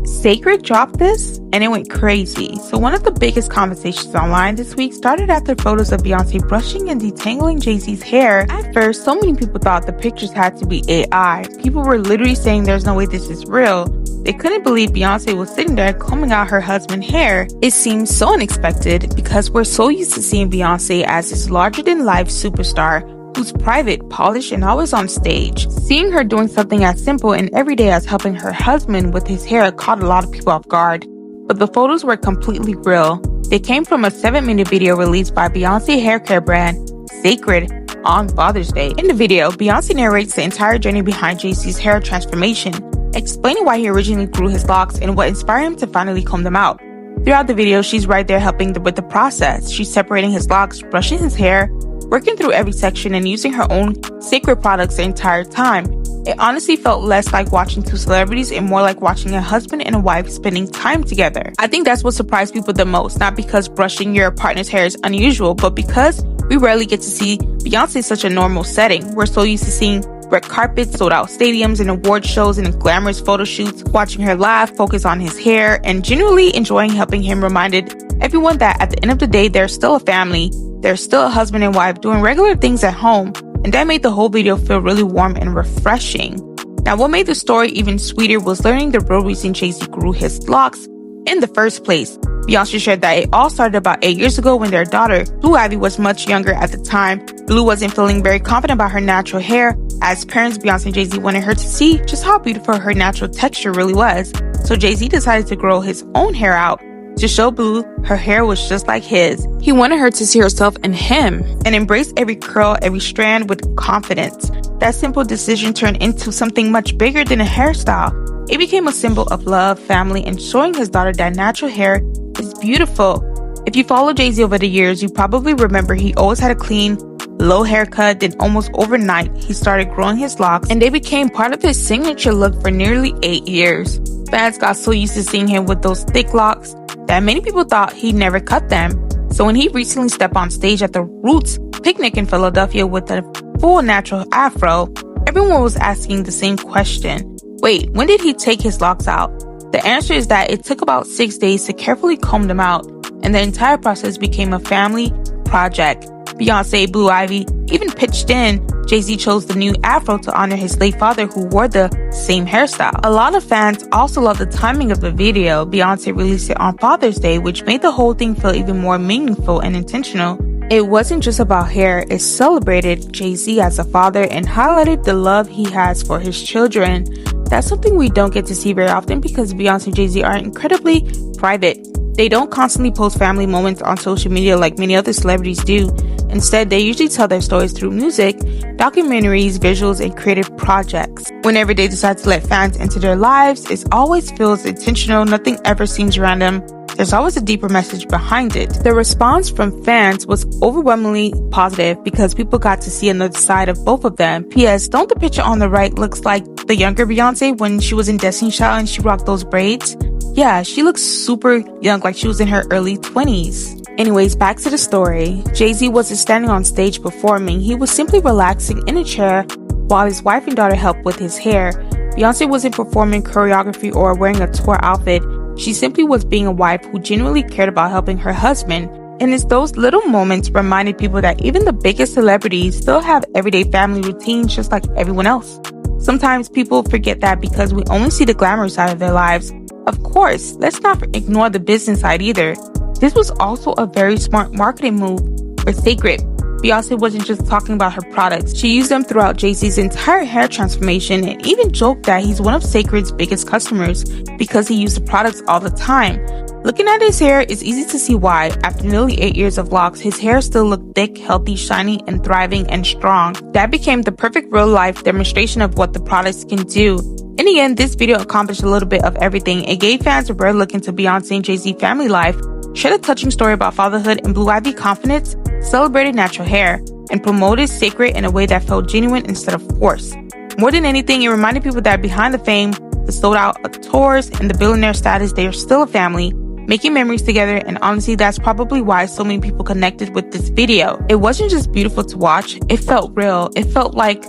Cécred dropped this and it went crazy. So one of the biggest conversations online this week started after photos of Beyoncé brushing and detangling Jay-Z's hair. At first, so many people thought the pictures had to be AI. People were literally saying there's no way this is real. They couldn't believe Beyoncé was sitting there combing out her husband's hair. It seems so unexpected because we're so used to seeing Beyoncé as this larger-than-life superstar who's private, polished, and always on stage. Seeing her doing something as simple and everyday as helping her husband with his hair caught a lot of people off guard. But the photos were completely real. They came from a 7-minute video released by Beyoncé haircare brand, Cécred, on Father's Day. In the video, Beyoncé narrates the entire journey behind Jay-Z's hair transformation, explaining why he originally grew his locks and what inspired him to finally comb them out. Throughout the video, she's right there helping with the process. She's separating his locks, brushing his hair, working through every section, and using her own Cécred products the entire time. It honestly felt less like watching two celebrities and more like watching a husband and a wife spending time together. I think that's what surprised people the most, not because brushing your partner's hair is unusual, but because we rarely get to see Beyoncé in such a normal setting. We're so used to seeing red carpets, sold out stadiums, and award shows and glamorous photo shoots, watching her laugh, focus on his hair, and genuinely enjoying helping him reminded everyone that at the end of the day, they're still a family. They're still a husband and wife doing regular things at home, and that made the whole video feel really warm and refreshing. Now, what made the story even sweeter was learning the real reason Jay-Z grew his locks in the first place. Beyoncé shared that it all started about 8 years ago when their daughter, Blue Ivy, was much younger at the time. Blue wasn't feeling very confident about her natural hair. As parents, Beyoncé and Jay-Z wanted her to see just how beautiful her natural texture really was. So Jay-Z decided to grow his own hair out. To show Blue her hair was just like his. He wanted her to see herself in him and embrace every curl, every strand with confidence. That simple decision turned into something much bigger than a hairstyle. It became a symbol of love, family, and showing his daughter that natural hair is beautiful. If you follow Jay-Z over the years, you probably remember he always had a clean, low haircut. Then almost overnight, he started growing his locks and they became part of his signature look for nearly 8 years. Fans got so used to seeing him with those thick locks that many people thought he'd never cut them. So when he recently stepped on stage at the Roots picnic in Philadelphia with a full natural afro, everyone was asking the same question. Wait, when did he take his locks out? The answer is that it took about 6 days to carefully comb them out, and the entire process became a family project. Beyoncé, Blue Ivy even pitched in. Jay-Z chose the new afro to honor his late father who wore the same hairstyle. A lot of fans also love the timing of the video. Beyoncé released it on Father's Day, which made the whole thing feel even more meaningful and intentional. It wasn't just about hair, it celebrated Jay-Z as a father and highlighted the love he has for his children. That's something we don't get to see very often because Beyoncé and Jay-Z are incredibly private. They don't constantly post family moments on social media like many other celebrities do. Instead, they usually tell their stories through music, documentaries, visuals, and creative projects. Whenever they decide to let fans into their lives, it always feels intentional. Nothing ever seems random. There's always a deeper message behind it. The response from fans was overwhelmingly positive because people got to see another side of both of them. P.S. Don't the picture on the right looks like the younger Beyoncé when she was in Destiny's Child and she rocked those braids? Yeah, she looks super young, like she was in her early 20s. Anyways, back to the story. Jay-Z wasn't standing on stage performing. He was simply relaxing in a chair while his wife and daughter helped with his hair. Beyoncé wasn't performing choreography or wearing a tour outfit. She simply was being a wife who genuinely cared about helping her husband. And it's those little moments reminded people that even the biggest celebrities still have everyday family routines just like everyone else. Sometimes people forget that because we only see the glamorous side of their lives. Of course, let's not ignore the business side either. This was also a very smart marketing move for Cécred. Beyoncé wasn't just talking about her products. She used them throughout Jay-Z's entire hair transformation and even joked that he's one of Cécred's biggest customers because he used the products all the time. Looking at his hair, it's easy to see why. After nearly 8 years of locks, his hair still looked thick, healthy, shiny, and thriving and strong. That became the perfect real-life demonstration of what the products can do. In the end, this video accomplished a little bit of everything. It gave fans a rare look into Beyoncé and Jay-Z family life, shared a touching story about fatherhood and Blue Ivy confidence, celebrated natural hair, and promoted Cécred in a way that felt genuine instead of forced. More than anything, it reminded people that behind the fame, the sold-out tours, and the billionaire status, they are still a family, making memories together, and honestly, that's probably why so many people connected with this video. It wasn't just beautiful to watch, it felt real. It felt like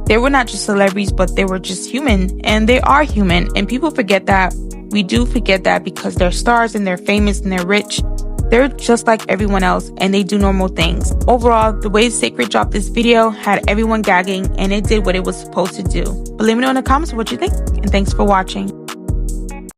they were not just celebrities, but they were just human, and they are human, and people forget that we do forget that because they're stars and they're famous and they're rich, they're just like everyone else and they do normal things. Overall, the way Cécred dropped this video had everyone gagging and it did what it was supposed to do. But let me know in the comments what you think, and thanks for watching.